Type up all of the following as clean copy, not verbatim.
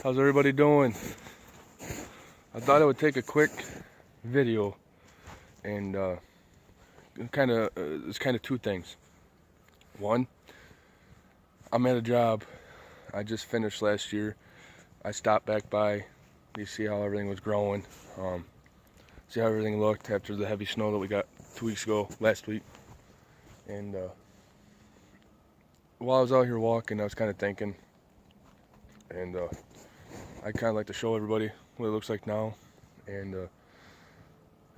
How's everybody doing? I thought I would take a quick video and it's kind of two things. One, I'm at a job I just finished last year. I stopped back by to see how everything was growing, see how everything looked after the heavy snow that we got last week. And while I was out here walking, I was kind of thinking, and I kind of like to show everybody what it looks like now. And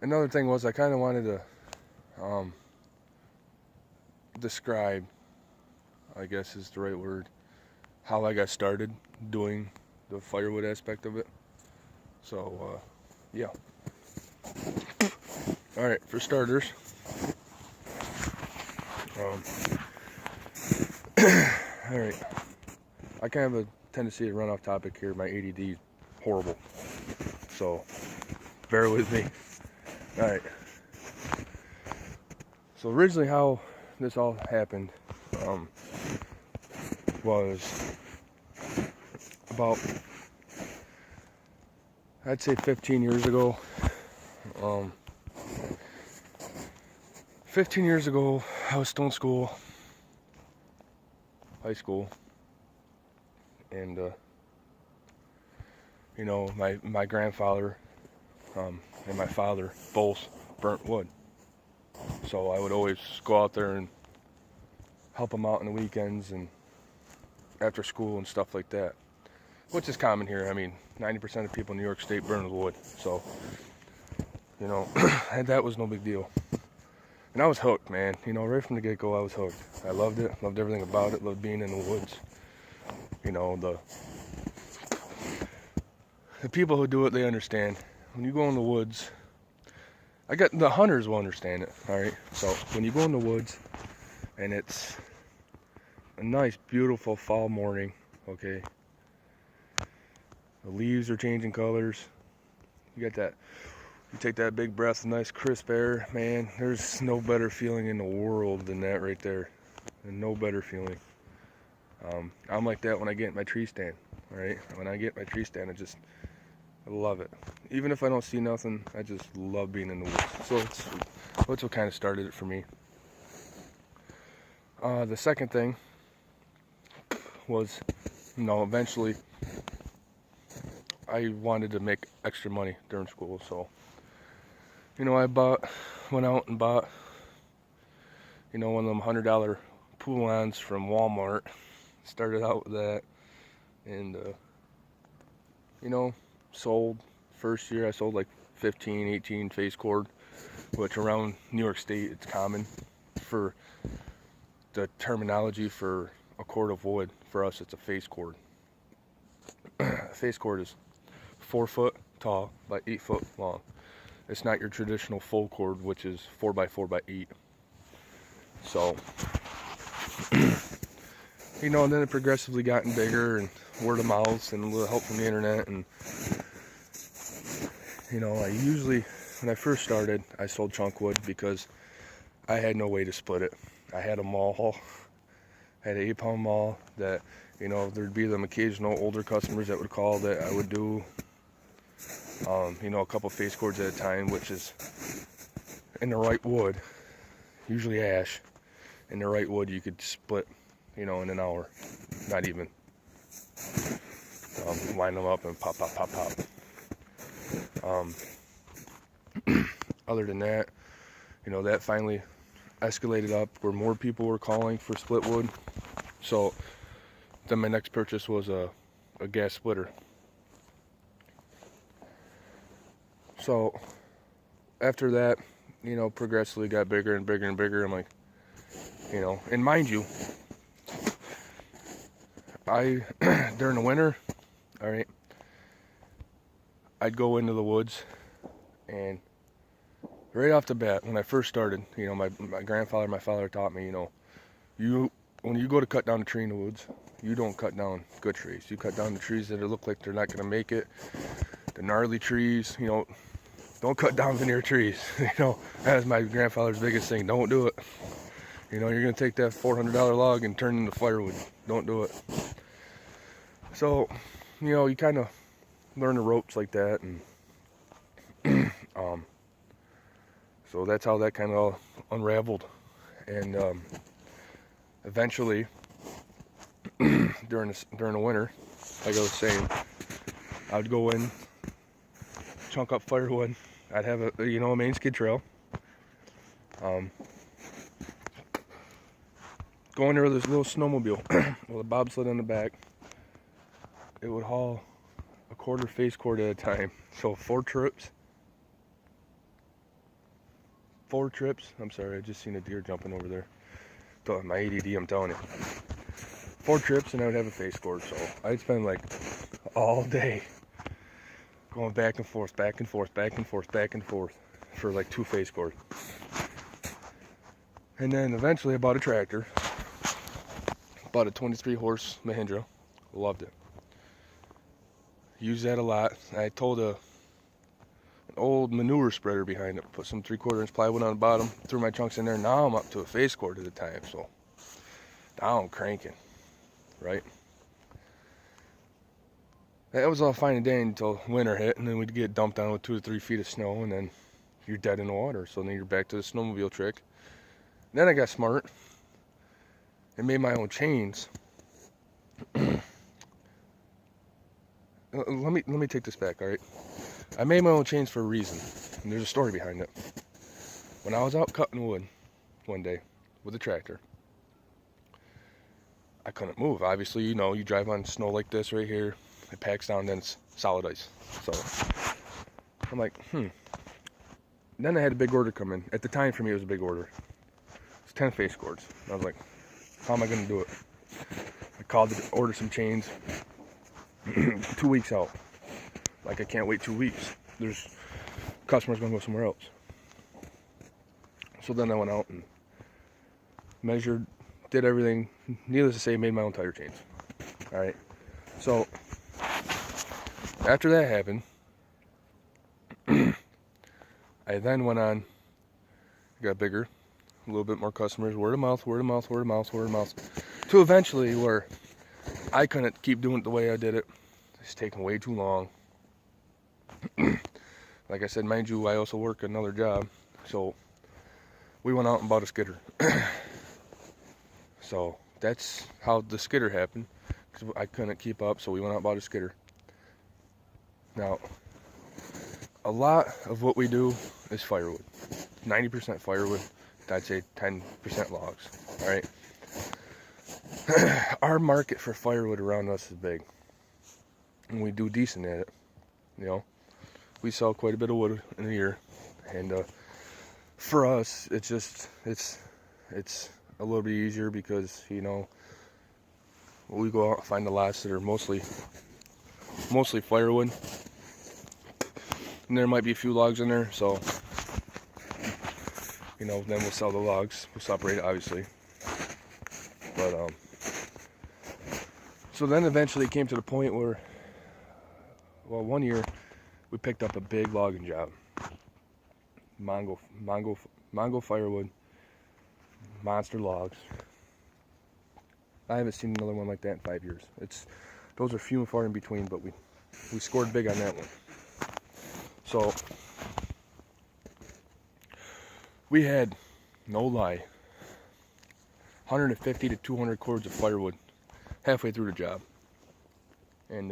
another thing was I kind of wanted to describe, I guess is the right word, how I got started doing the firewood aspect of it. So yeah. Alright, for starters, alright, I kind of have a tendency to run off topic here. My ADD is horrible, so bear with me. Alright, so originally how this all happened was about, I'd say 15 years ago. 15 years ago, I was still in school, high school, and you know, my grandfather and my father both burnt wood, so I would always go out there and help them out on the weekends and after school and stuff like that, which is common here. I mean, 90% of people in New York State burn wood, so you know, and that was no big deal. And I was hooked, man. You know, right from the get-go, I was hooked. I loved it, loved everything about it, loved being in the woods. You know, the people who do it, they understand. When you go in the woods, the hunters will understand it, all right? So when you go in the woods and it's a nice, beautiful fall morning, okay? The leaves are changing colors. You got that. You take that big breath of nice crisp air, man, there's no better feeling in the world than that right there. And no better feeling. I'm like that when I get in my tree stand, alright? When I get my tree stand, I love it. Even if I don't see nothing, I just love being in the woods. So that's what kind of started it for me. The second thing was, you know, eventually I wanted to make extra money during school, so you know, I went out and bought, you know, one of them $100 pull-ons from Walmart. Started out with that, and you know, sold. First year I sold like 15, 18 face cord, which around New York State it's common for the terminology for a cord of wood. For us, it's a face cord. A face cord is 4 foot tall by 8 foot long. It's not your traditional full cord, which is 4 by 4 by 8. So, you know, and then it progressively gotten bigger, and word of mouth and a little help from the internet. And you know, when I first started, I sold chunk wood because I had no way to split it. I had a maul, I had an 8-pound maul that, you know, there'd be them occasional older customers that would call that I would do. You know, a couple face cords at a time, which is in the right wood, usually ash. In the right wood, you could split, you know, in an hour, not even. Line them up and pop, pop, pop, pop. Other than that, you know, that finally escalated up where more people were calling for split wood. So then my next purchase was a gas splitter. So after that, you know, progressively got bigger and bigger and bigger. I'm like, you know, and mind you, during the winter, all right, I'd go into the woods, and right off the bat, when I first started, you know, my grandfather, my father taught me, you know, when you go to cut down a tree in the woods, you don't cut down good trees. You cut down the trees that look like they're not going to make it. The gnarly trees, you know, don't cut down veneer trees. You know, that was my grandfather's biggest thing. Don't do it. You know, you're going to take that $400 log and turn it into firewood. Don't do it. So you know, you kind of learn the ropes like that, and so that's how that kind of all unraveled. And eventually, during the winter, like I was saying, I would go in, chunk up firewood. I'd have a main skid trail. Go in there with this little snowmobile with a bobsled on the back. It would haul a quarter face cord at a time. So 4 trips. I'm sorry, I just seen a deer jumping over there. My ADD, I'm telling you. 4 trips and I would have a face cord. So I'd spend like all day going back and forth, back and forth, back and forth, back and forth for like 2 face cords. And then eventually I bought a tractor. Bought a 23 horse Mahindra. Loved it. Used that a lot. I told an old manure spreader behind it. Put some 3/4 inch plywood on the bottom. Threw my chunks in there. Now I'm up to a face cord at a time. So now I'm cranking. Right? That was all fine and dandy until winter hit. And then we'd get dumped down with 2 to 3 feet of snow. And then you're dead in the water. So then you're back to the snowmobile trick. Then I got smart. I made my own chains. Let me take this back, all right? I made my own chains for a reason, and there's a story behind it. When I was out cutting wood one day with a tractor, I couldn't move. Obviously, you know, you drive on snow like this right here, it packs down, then it's solid ice. So I'm like, Then I had a big order come in. At the time, for me, it was a big order. It's 10 face cords. I was like, how am I going to do it? I called to order some chains 2 weeks out. Like, I can't wait 2 weeks. There's customers going to go somewhere else. So then I went out and measured, did everything. Needless to say, made my own tire chains. All right. So after that happened, I then went on, got bigger. A little bit more customers, word of mouth, to eventually where I couldn't keep doing it the way I did it. It's taking way too long. Like I said, mind you, I also work another job, so we went out and bought a skidder. So that's how the skidder happened, because I couldn't keep up, so we went out and bought a skidder. Now, a lot of what we do is firewood. 90% firewood. I'd say 10% logs. All right. Our market for firewood around us is big, and we do decent at it. You know, we sell quite a bit of wood in a year, and for us, it's a little bit easier because, you know, we go out and find the lots that are mostly firewood, and there might be a few logs in there, so. You know, then we'll sell the logs. We'll separate it, obviously. But, so then eventually it came to the point where, well, one year we picked up a big logging job. Mongo firewood, monster logs. I haven't seen another one like that in 5 years. Those are few and far in between, but we scored big on that one. So, we had, no lie, 150 to 200 cords of firewood halfway through the job. And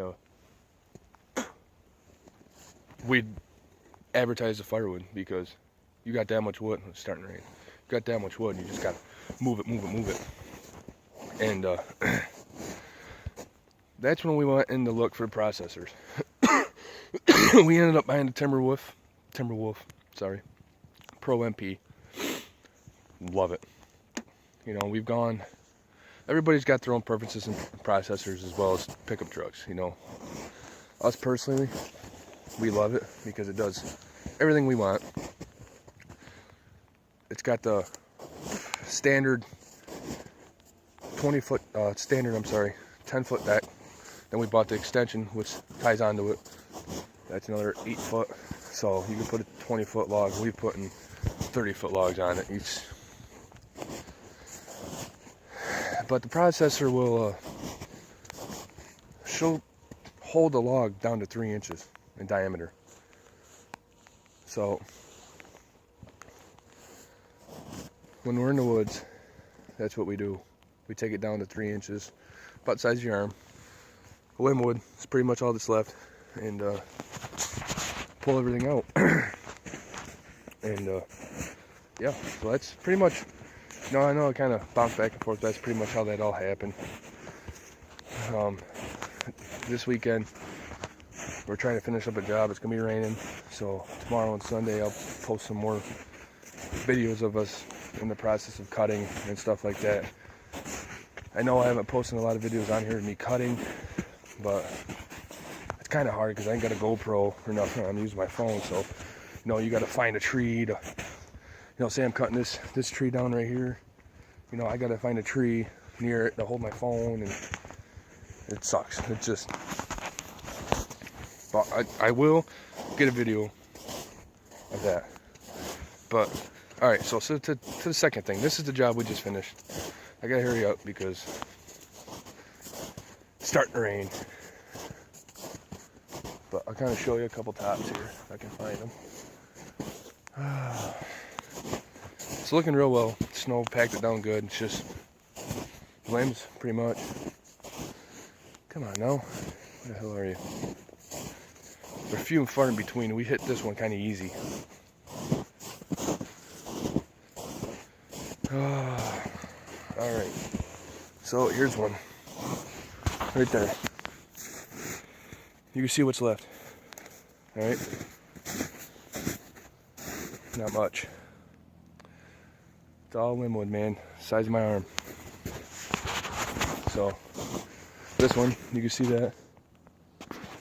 we'd advertise the firewood because you got that much wood. It's starting to rain. You got that much wood, and you just got to move it. And that's when we went in to look for processors. We ended up buying the Timberwolf, Pro MP. Love it. You know, everybody's got their own preferences in processors as well as pickup trucks. You know, us personally, we love it because it does everything we want. It's got the standard 10-foot deck. Then we bought the extension, which ties onto it. That's another 8 foot. So you can put a 20-foot log. We've put in 30-foot logs on it each. But the processor will hold the log down to 3 inches in diameter. So when we're in the woods, that's what we do. We take it down to 3 inches, about the size of your arm. Limb wood is pretty much all that's left, and pull everything out. And yeah, so that's pretty much, I know I kind of bounced back and forth. That's pretty much how that all happened. This weekend, we're trying to finish up a job. It's going to be raining, so tomorrow and Sunday I'll post some more videos of us in the process of cutting and stuff like that. I know I haven't posted a lot of videos on here of me cutting, but it's kind of hard because I ain't got a GoPro or nothing. I'm using my phone, so you got to find a tree to, say I'm cutting this tree down right here. I got to find a tree near it to hold my phone, and it sucks. It just, but I will get a video of that. But all right, so to the second thing. This is the job we just finished. I gotta hurry up because it's starting to rain. But I'll kind of show you a couple tops here if I can find them. It's looking real well. Snow packed it down good. It's just limbs, pretty much. Come on now. Where the hell are you? They're few and far in between. We hit this one kind of easy. Alright. So here's one. Right there. You can see what's left. Alright? Not much. It's all limb wood, man. Size of my arm. So, this one, you can see that.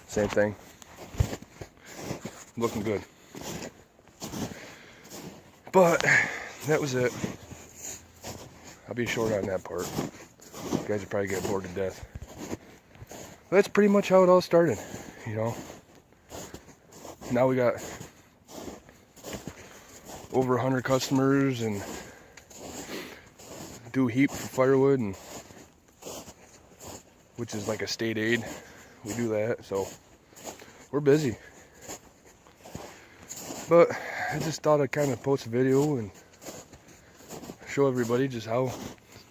Same thing. Looking good. But, that was it. I'll be short on that part. You guys will probably get bored to death. But that's pretty much how it all started, Now we got over 100 customers and do heap for firewood, and which is like a state aid. We do that, so we're busy. But I just thought I'd kind of post a video and show everybody just how,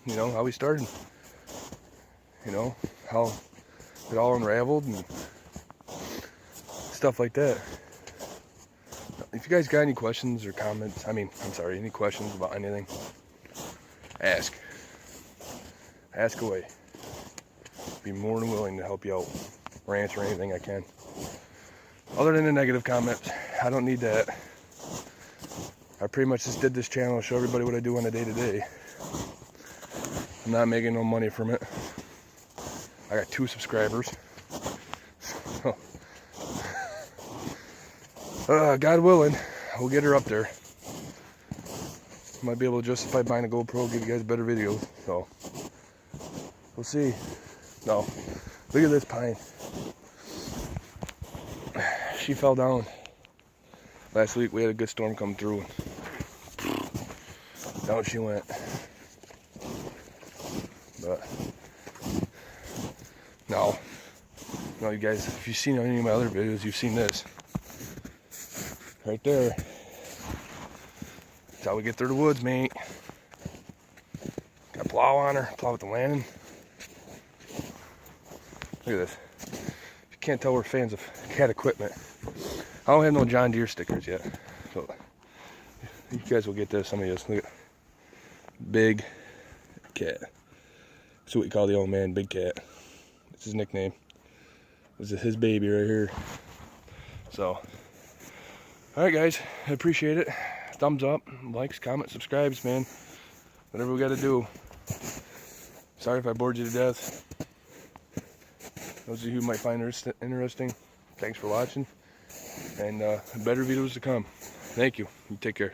how we started. How it all unraveled and stuff like that. If you guys got any questions or comments, any questions about anything, ask away. Be more than willing to help you out or answer anything I can. Other than the negative comments, I don't need that. I pretty much just did this channel to show everybody what I do on a day-to-day. I'm not making no money from it. I got 2 subscribers. God willing, we'll get her up there. Might be able to justify buying a GoPro, give you guys better videos. So, we'll see. No, look at this pine. She fell down. Last week we had a good storm come through. Down she went. But, no, you guys, if you've seen any of my other videos, you've seen this. Right there. That's how we get through the woods, mate. Got a plow on her, plow with the landing. Look at this. If you can't tell, we're fans of cat equipment. I don't have no John Deere stickers yet. So you guys will get this, some of you. Look at Big Cat. That's what we call the old man, Big Cat. That's his nickname. This is his baby right here. So, alright guys, I appreciate it. Thumbs up, likes, comments, subscribes, man. Whatever we gotta do. Sorry if I bored you to death. Those of you who might find it interesting, thanks for watching. And better videos to come. Thank you. You take care.